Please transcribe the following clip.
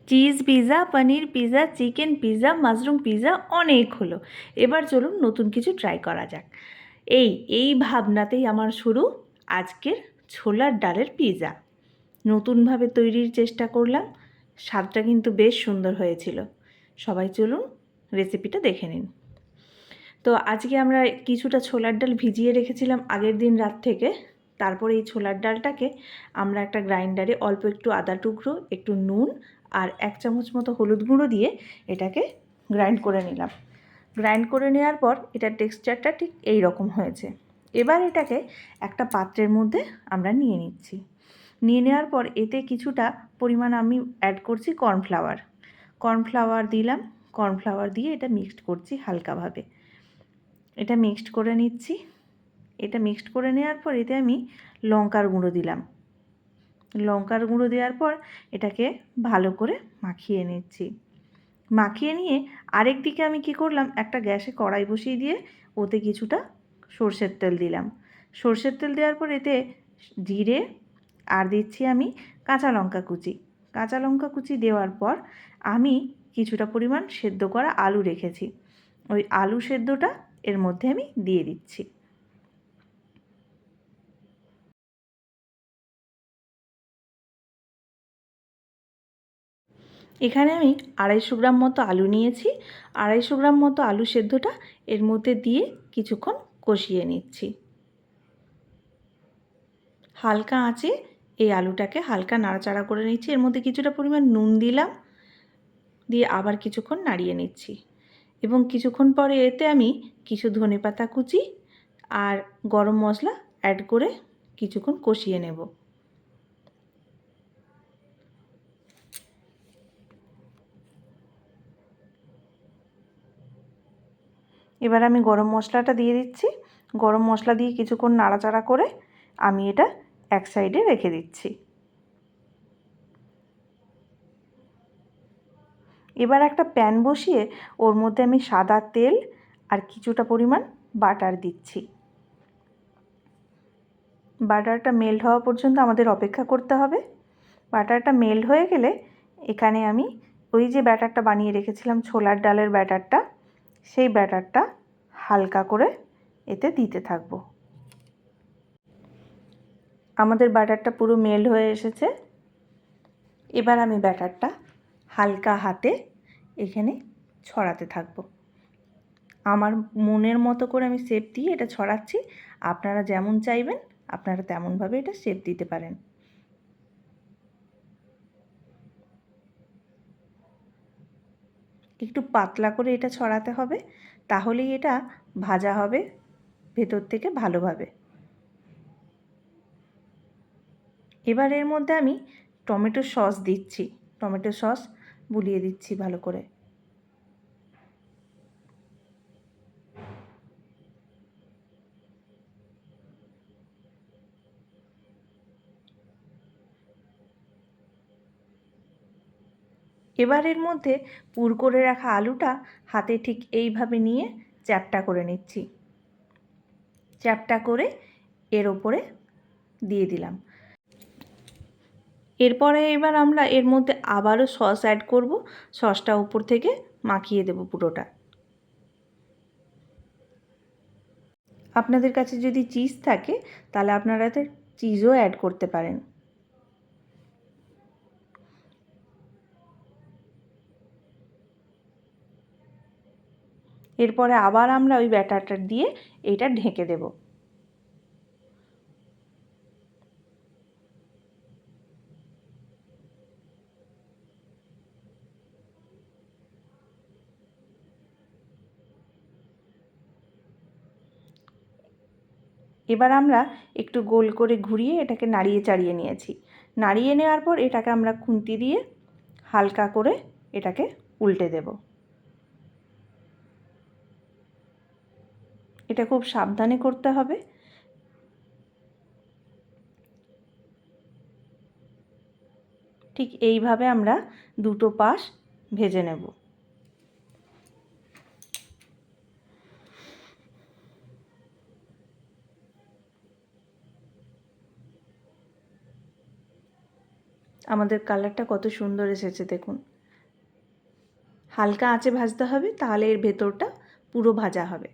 Cheese pizza, paneer pizza, chicken pizza, mushroom pizza অনেক হলো। এবার চলুন নতুন কিছু ট্রাই করা যাক। এই ভাবনাতেই আমার শুরু আজকের ছোলার ডালের পিৎজা। নতুনভাবে তৈরির চেষ্টা করলাম, স্বাদটা কিন্তু বেশ সুন্দর হয়েছিল। সবাই চলুন রেসিপিটা দেখে নিন। তো আজকে আমরা কিছুটা ছোলার ডাল ভিজিয়ে রেখেছিলাম আগের দিন রাত থেকে। তারপরে এই ছোলার ডালটাকে আমরা একটা গ্রাইন্ডারে অল্প একটু আদা টুকরো, একটু নুন আর 1 চামচ মতো হলুদ গুঁড়ো দিয়ে এটাকে গ্রাইন্ড করে নিলাম। গ্রাইন্ড করে নেওয়ার পর এটার টেক্সচারটা ঠিক এই রকম হয়েছে। এবার এটাকে একটা পাত্রের মধ্যে আমরা নিয়ে নিচ্ছি। নিয়ে নেওয়ার পর এতে কিছুটা পরিমাণ আমি অ্যাড করছি কর্নফ্লাওয়ার। কর্নফ্লাওয়ার দিলাম, কর্নফ্লাওয়ার দিয়ে এটা মিক্সড করছি হালকাভাবে। এটা মিক্সড করে নিচ্ছি। এটা মিক্সড করে নেওয়ার পর এতে আমি লঙ্কার গুঁড়ো দিলাম। লঙ্কার গুঁড়ো দেওয়ার পর এটাকে ভালো করে মাখিয়ে নিচ্ছি। মাখিয়ে নিয়ে আরেক দিকে আমি কি করলাম, একটা গ্যাসে কড়াই বসিয়ে দিয়ে ওতে কিছুটা সর্ষের তেল দিলাম। সর্ষের তেল দেওয়ার পর এতে জিরে আর দিচ্ছি আমি কাঁচা লঙ্কা কুচি। কাঁচা লঙ্কা কুচি দেওয়ার পর আমি কিছুটা পরিমাণ সেদ্ধ করা আলু রেখেছি, ওই আলু সেদ্ধটা এর মধ্যে আমি দিয়ে দিচ্ছি। এখানে আমি 250 গ্রাম মতো আলু নিয়েছি। 250 গ্রাম মতো আলু সেদ্ধটা এর মধ্যে দিয়ে কিছুক্ষণ কষিয়ে নিচ্ছি। হালকা আঁচে এই আলুটাকে হালকা নাড়াচাড়া করে নিচ্ছি। এর মধ্যে কিছুটা পরিমাণ নুন দিলাম, দিয়ে আবার কিছুক্ষণ নাড়িয়ে নিচ্ছি। এবং কিছুক্ষণ পরে এতে আমি কিছু ধনেপাতা কুচি আর গরম মশলা অ্যাড করে কিছুক্ষণ কষিয়ে নেব। এবার আমি গরম মশলাটা দিয়ে দিচ্ছি। গরম মশলা দিয়ে কিছুক্ষণ নাড়াচাড়া করে আমি এটা এক সাইডে রেখে দিচ্ছি। এবার একটা প্যান বসিয়ে ওর মধ্যে আমি সাদা তেল আর কিছুটা পরিমাণ বাটার দিচ্ছি। বাটারটা মেল্ট হওয়া পর্যন্ত আমাদের অপেক্ষা করতে হবে। বাটারটা মেল্ট হয়ে গেলে এখানে আমি ওই যে ব্যাটারটা বানিয়ে রেখেছিলাম ছোলার ডালের ব্যাটারটা, সেই ব্যাটারটা হালকা করে এতে দিতে থাকবো। আমাদের ব্যাটারটা পুরো মেল্ট হয়ে এসেছে। এবার আমি ব্যাটারটা হালকা হাতে এখানে ছড়াতে থাকবো। আমার মনের মতো করে আমি শেপ দিয়ে এটা ছড়াচ্ছি। আপনারা যেমন চাইবেন আপনারা তেমনভাবে এটা শেপ দিতে পারেন। একটু পাতলা করে এটা ছড়াতে হবে, তাহলেই এটা ভাজা হবে ভেতর থেকে ভালোভাবে। এবার এর মধ্যে আমি টমেটো সস দিচ্ছি। টমেটো সস বুলিয়ে দিচ্ছি ভালো করে। এবার এর মধ্যে পুর করে রাখা আলুটা হাতে ঠিক এইভাবে নিয়ে চ্যাপ্টা করে নিচ্ছি। চ্যাপ্টা করে এর ওপরে দিয়ে দিলাম। এরপরে এবার আমরা এর মধ্যে আবারও সস অ্যাড করব। সসটা উপর থেকে মাখিয়ে দেব পুরোটা। আপনাদের কাছে যদি চিজ থাকে তাহলে আপনারা এতে চিজও অ্যাড করতে পারেন। এরপরে আবার আমরা ওই ব্যাটারটা দিয়ে এইটা ঢেকে দেব। এবার আমরা একটু গোল করে ঘুরিয়ে এটাকে নাড়িয়ে চাড়িয়ে নিয়েছি। নাড়িয়ে নেওয়ার পর এটাকে আমরা খুন্তি দিয়ে হালকা করে এটাকে উল্টে দেব। এটা খুব সাবধানে করতে হবে। ঠিক এইভাবে আমরা দুটো পাশ ভেজে নেব। আমাদের কালারটা কত সুন্দর এসেছে দেখুন। হালকা আঁচে ভাজতে হবে, তাহলে এর ভেতরটা পুরো ভাজা হবে।